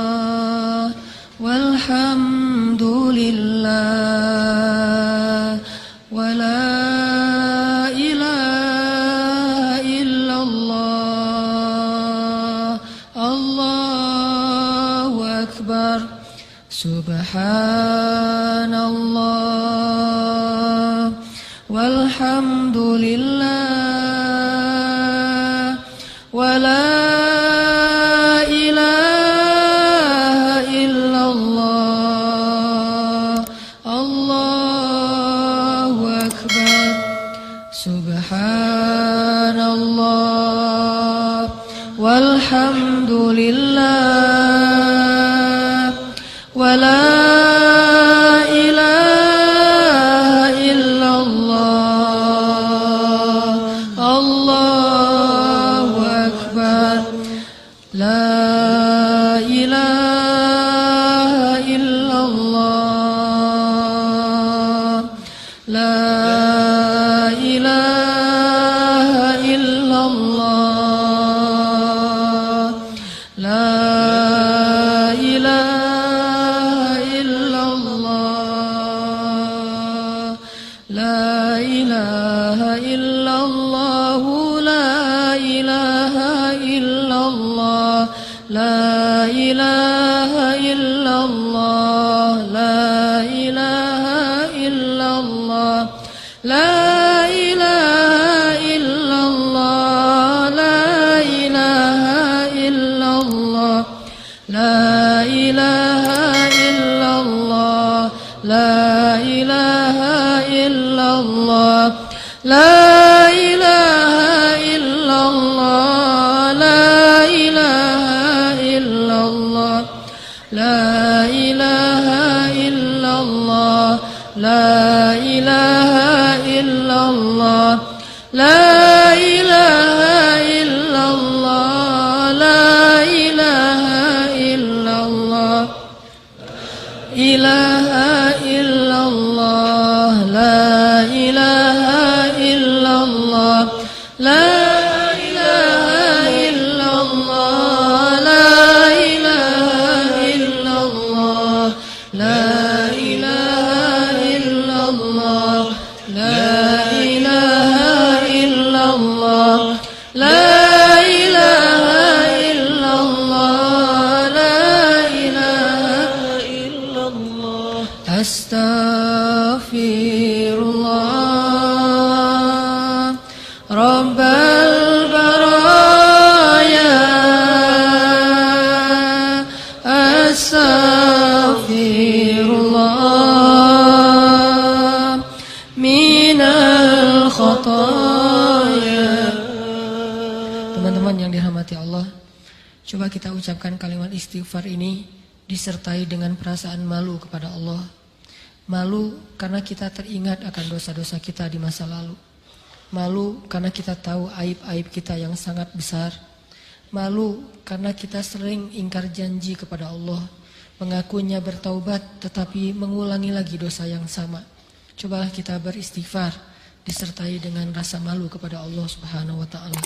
Subhanallah walhamdulillah wa la ilaha illallah Allahu akbar. Subhanallah walhamdulillah wa la ilaha illallah Allahu akbar. Subhanallah walhamdulillah wa la ilaha illallah Allahu akbar. La ilaha illallah la ilaha illallah la ilaha illallah la ilaha illallah la ilaha illallah la ilaha illallah la ilaha illallah la ilaha illallah la ilaha illallah la ilaha illallah la ilaha illallah la ilaha illallah la ilaha illallah la ilaha illallah la ilaha illallah la ilaha illallah la ilaha illallah ilaha illallah la ilaha illallah la ilaha illallah la ilaha illallah la ilaha illallah la ilaha illallah la ilaha illallah la ilaha illallah. Astaghfirullah Rabbal baraya Astaghfirullah minal khataya. Teman-teman yang dirahmati Allah, coba kita ucapkan kalimat istighfar ini disertai dengan perasaan malu kepada Allah. Malu karena kita teringat akan dosa-dosa kita di masa lalu. Malu karena kita tahu aib-aib kita yang sangat besar. Malu karena kita sering ingkar janji kepada Allah, mengakunya bertaubat tetapi mengulangi lagi dosa yang sama. Cobalah kita beristighfar disertai dengan rasa malu kepada Allah Subhanahu wa taala.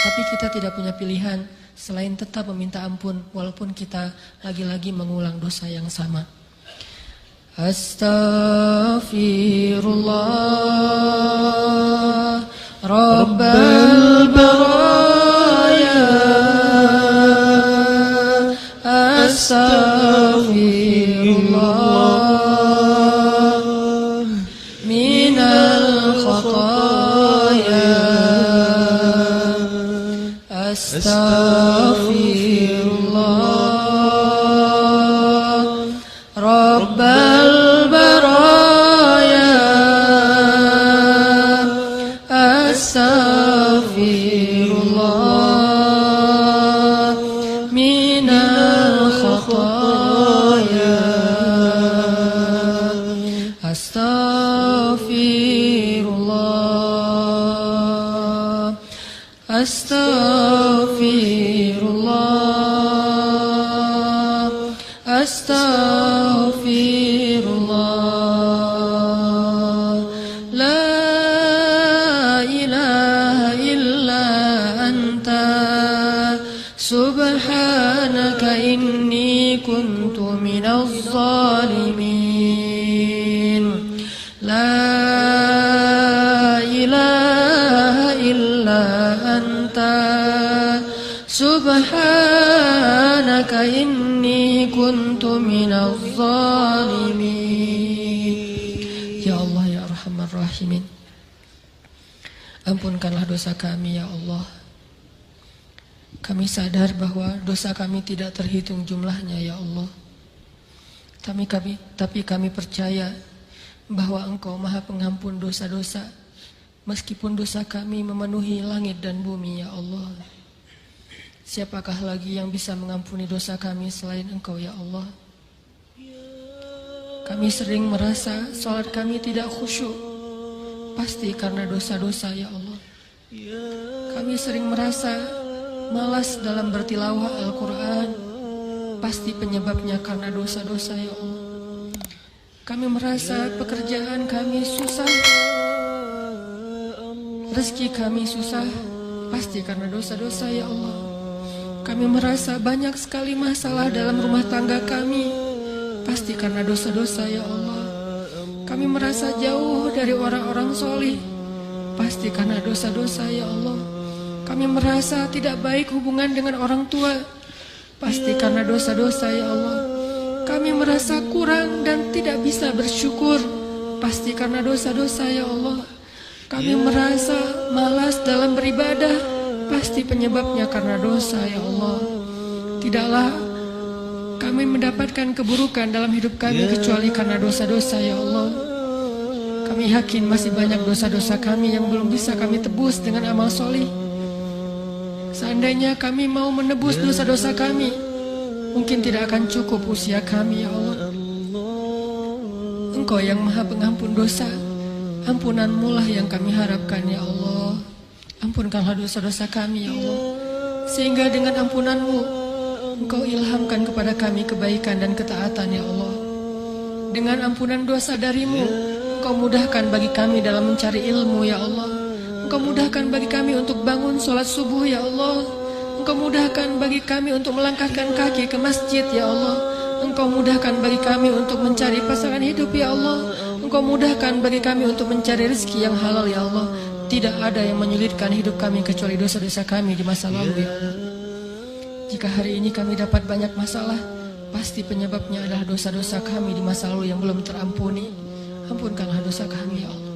Tapi kita tidak punya pilihan selain tetap meminta ampun walaupun kita lagi-lagi mengulang dosa yang sama. Astaghfirullah Rabbal baraya Astaghfirullah minal khataya Astaghfirullah Rabbal baraya Astaghfirullah minal khataya Astaghfirullah Astaghfirullah Astaghfirullah La ilaha illa anta كنت من الظالمين. Ya Allah, ya Arhamar Rahimin, ampunkanlah dosa kami ya Allah. Kami sadar bahwa dosa kami tidak terhitung jumlahnya ya Allah. Tapi kami percaya bahwa Engkau Maha Pengampun dosa-dosa, meskipun dosa kami memenuhi langit dan bumi ya Allah. Siapakah lagi yang bisa mengampuni dosa kami selain Engkau ya Allah? Kami sering merasa salat kami tidak khusyuk, pasti karena dosa-dosa ya Allah. Kami sering merasa malas dalam bertilawah Al-Quran, pasti penyebabnya karena dosa-dosa ya Allah. Kami merasa pekerjaan kami susah, rezeki kami susah, pasti karena dosa-dosa ya Allah. Kami merasa banyak sekali masalah dalam rumah tangga kami, pasti karena dosa-dosa ya Allah. Kami merasa jauh dari orang-orang solih, pasti karena dosa-dosa ya Allah. Kami merasa tidak baik hubungan dengan orang tua, pasti karena dosa-dosa ya Allah. Kami merasa kurang dan tidak bisa bersyukur, pasti karena dosa-dosa ya Allah. Kami merasa malas dalam beribadah, pasti penyebabnya karena dosa ya Allah. Tidaklah kami mendapatkan keburukan dalam hidup kami kecuali karena dosa-dosa ya Allah. Kami yakin masih banyak dosa-dosa kami yang belum bisa kami tebus dengan amal solih. Seandainya kami mau menebus dosa-dosa kami, mungkin tidak akan cukup usia kami ya Allah. Engkau yang Maha Pengampun dosa, ampunan-Mu lah yang kami harapkan ya Allah. Ampunkanlah dosa-dosa kami ya Allah, sehingga dengan ampunan-Mu Engkau ilhamkan kepada kami kebaikan dan ketaatan ya Allah. Dengan ampunan dosa dari-Mu, Engkau mudahkan bagi kami dalam mencari ilmu ya Allah. Engkau mudahkan bagi kami untuk bangun sholat subuh ya Allah. Engkau mudahkan bagi kami untuk melangkahkan kaki ke masjid ya Allah. Engkau mudahkan bagi kami untuk mencari pasangan hidup ya Allah. Engkau mudahkan bagi kami untuk mencari rezeki yang halal ya Allah. Tidak ada yang menyulitkan hidup kami kecuali dosa-dosa kami di masa lalu ya Allah. Jika hari ini kami dapat banyak masalah, pasti penyebabnya adalah dosa-dosa kami di masa lalu yang belum terampuni. Ampunkanlah dosa kami ya Allah.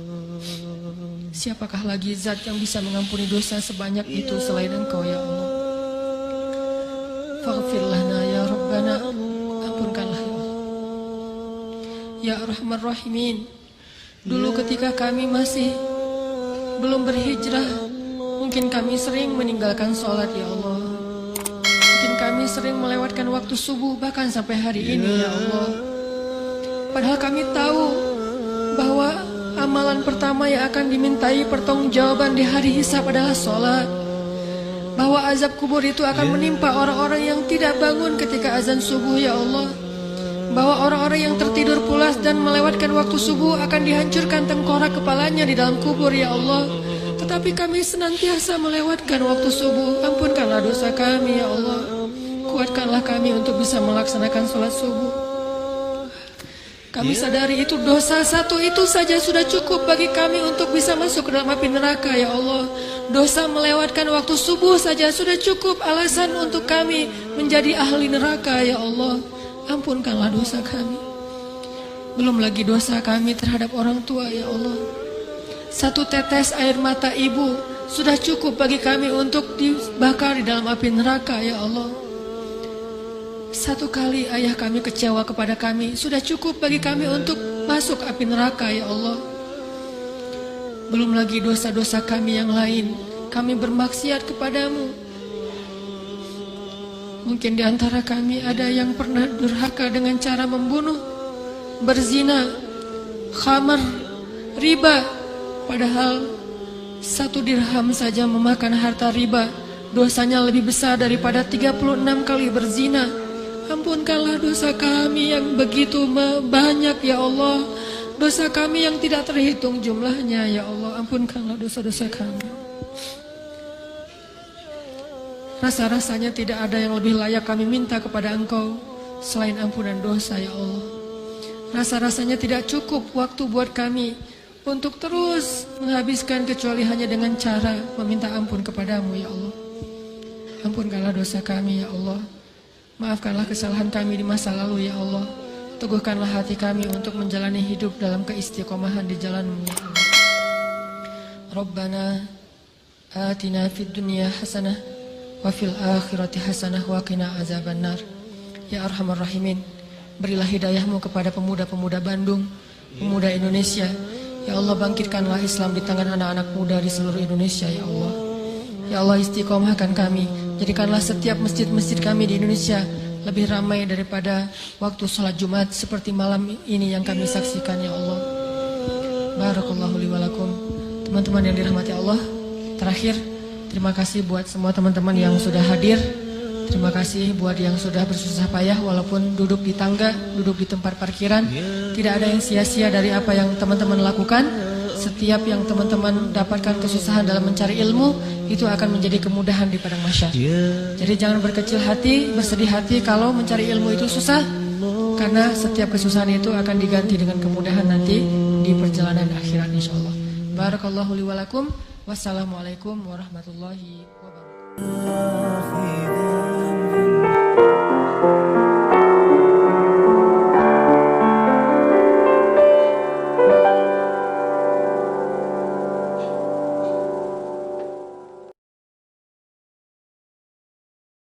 Siapakah lagi zat yang bisa mengampuni dosa sebanyak itu selain Engkau ya Allah? Faghfir lana ya Rabbana, ampunkanlah ya Allah. Ya Arhamar Rahimin, dulu ketika kami masih belum berhijrah, mungkin kami sering meninggalkan sholat ya Allah. Mungkin kami sering melewatkan waktu subuh bahkan sampai hari ini ya Allah. Padahal kami tahu bahwa amalan pertama yang akan dimintai pertanggungjawaban di hari hisab adalah sholat. Bahwa azab kubur itu akan menimpa orang-orang yang tidak bangun ketika azan subuh ya Allah. Bahwa orang-orang yang tertidur pulas dan melewatkan waktu subuh akan dihancurkan tengkorak kepalanya di dalam kubur ya Allah. Tetapi kami senantiasa melewatkan waktu subuh. Ampunkanlah dosa kami ya Allah. Kuatkanlah kami untuk bisa melaksanakan sholat subuh. Kami sadari itu dosa satu itu saja sudah cukup bagi kami untuk bisa masuk ke dalam api neraka ya Allah. Dosa melewatkan waktu subuh saja sudah cukup alasan untuk kami menjadi ahli neraka ya Allah. Ampunkanlah dosa kami. Belum lagi dosa kami terhadap orang tua ya Allah. Satu tetes air mata ibu sudah cukup bagi kami untuk dibakar di dalam api neraka ya Allah. Satu kali ayah kami kecewa kepada kami sudah cukup bagi kami untuk masuk api neraka ya Allah. Belum lagi dosa-dosa kami yang lain. Kami bermaksiat kepadamu. Mungkin di antara kami ada yang pernah durhaka dengan cara membunuh, berzina, khamar, riba. Padahal 1 dirham saja memakan harta riba dosanya lebih besar daripada 36 kali berzina. Ampunkanlah dosa kami yang begitu banyak ya Allah. Dosa kami yang tidak terhitung jumlahnya ya Allah. Ampunkanlah dosa-dosa kami. Rasa-rasanya tidak ada yang lebih layak kami minta kepada Engkau selain ampunan dosa ya Allah. Rasa-rasanya tidak cukup waktu buat kami untuk terus menghabiskan kecuali hanya dengan cara meminta ampun kepadamu ya Allah. Ampunkanlah dosa kami ya Allah. Maafkanlah kesalahan kami di masa lalu ya Allah. Teguhkanlah hati kami untuk menjalani hidup dalam keistiqomahan di jalan-Mu ya Allah. Rabbana atina fid dunya hasanah wa fil akhirati hasanah wa qina azabannar. Ya Arhamar Rahimin, berilah hidayah-Mu kepada pemuda-pemuda Bandung, pemuda Indonesia. Ya Allah, bangkitkanlah Islam di tangan anak-anak muda di seluruh Indonesia ya Allah. Ya Allah, istiqomahkan kami. Jadikanlah setiap masjid-masjid kami di Indonesia lebih ramai daripada waktu sholat Jumat seperti malam ini yang kami saksikan ya Allah. Barakallahu li wa lakum. Teman-teman yang dirahmati Allah, terakhir terima kasih buat semua teman-teman yang sudah hadir. Terima kasih buat yang sudah bersusah payah walaupun duduk di tangga, duduk di tempat parkiran. Tidak ada yang sia-sia dari apa yang teman-teman lakukan. Setiap yang teman-teman dapatkan kesusahan dalam mencari ilmu, itu akan menjadi kemudahan di padang mahsyar. Jadi jangan berkecil hati, bersedih hati kalau mencari ilmu itu susah, karena setiap kesusahan itu akan diganti dengan kemudahan nanti di perjalanan akhirat insyaallah. Barakallahu li wa lakum. Wassalamualaikum warahmatullahi wabarakatuh.